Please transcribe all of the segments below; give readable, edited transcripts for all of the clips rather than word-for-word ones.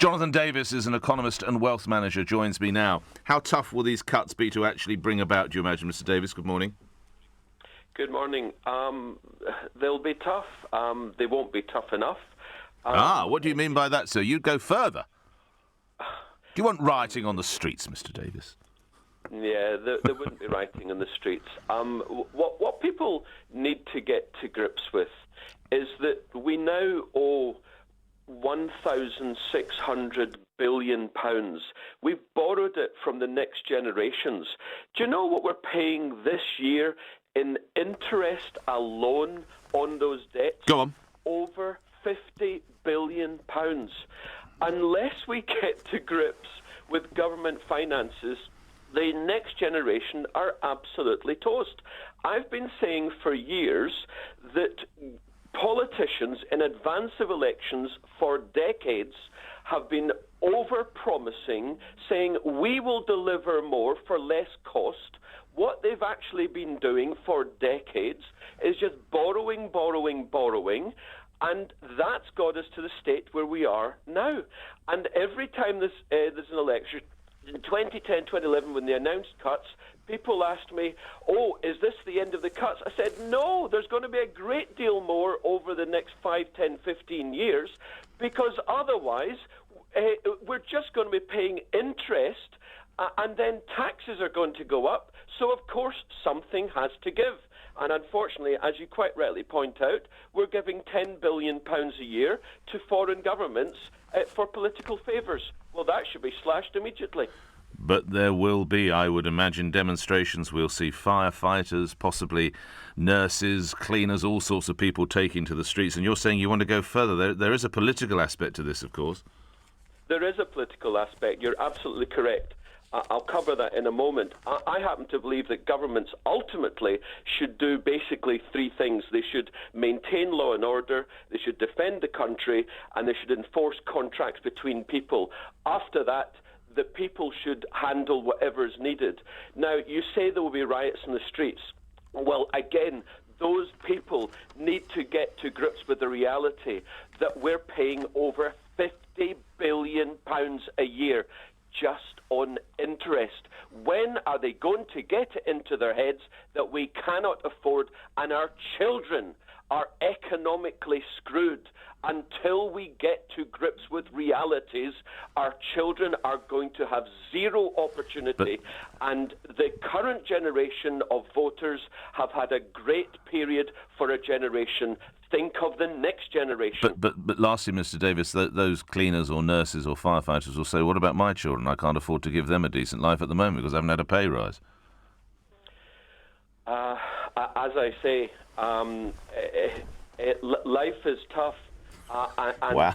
Jonathan Davis is an economist and wealth manager, joins me now. How tough will these cuts be to actually bring about, do you imagine, Mr. Davis? Good morning. Good morning. They'll be tough. They won't be tough enough. What do you mean by that, sir? You'd go further. Do you want rioting on the streets, Mr. Davis? Yeah, there wouldn't be rioting on the streets. What people need to get to grips with is that we now owe £1,600 billion. We've borrowed it from the next generations. Do you know what we're paying this year in interest alone on those debts? Go on. Over £50 billion. Unless we get to grips with government finances, the next generation are absolutely toast. I've been saying for years that politicians in advance of elections for decades have been over-promising, saying we will deliver more for less cost. What they've actually been doing for decades is just borrowing, and that's got us to the state where we are now. And every time there's an election, in 2010, 2011, when they announced cuts, people asked me, is this the end of the cuts? I said, no, there's going to be a great deal more over the next 5, 10, 15 years, because otherwise we're just going to be paying interest, and then taxes are going to go up. So, of course, something has to give. And unfortunately, as you quite rightly point out, we're giving £10 billion a year to foreign governments for political favours. Well, that should be slashed immediately. But there will be, I would imagine, demonstrations. We'll see firefighters, possibly nurses, cleaners, all sorts of people taking to the streets. And you're saying you want to go further. There is a political aspect to this, of course. There is a political aspect. You're absolutely correct. I'll cover that in a moment. I happen to believe that governments ultimately should do basically three things. They should maintain law and order, they should defend the country, and they should enforce contracts between people. After that, the people should handle whatever is needed. Now, you say there will be riots in the streets. Well, again, those people need to get to grips with the reality that we're paying over £50 billion a year just on interest. When are they going to get it into their heads that we cannot afford, and our children are economically screwed? Until we get to grips with realities, our children are going to have zero opportunity, and the current generation of voters have had a great period for a generation. Think of the next generation. But lastly, Mr. Davis, those cleaners or nurses or firefighters will say, what about my children? I can't afford to give them a decent life at the moment because I haven't had a pay rise. As I say, life is tough. Wow.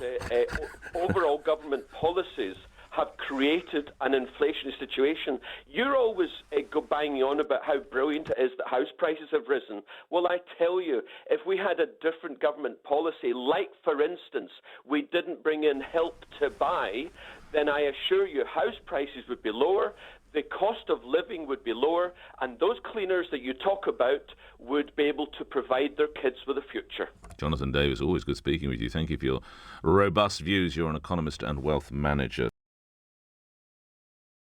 Overall government policies have created an inflationary situation. You're always banging on about how brilliant it is that house prices have risen. Well, I tell you, if we had a different government policy, like, for instance, we didn't bring in Help to Buy, then I assure you house prices would be lower, the cost of living would be lower, and those cleaners that you talk about would be able to provide their kids with a future. Jonathan Davis, always good speaking with you. Thank you for your robust views. You're an economist and wealth manager.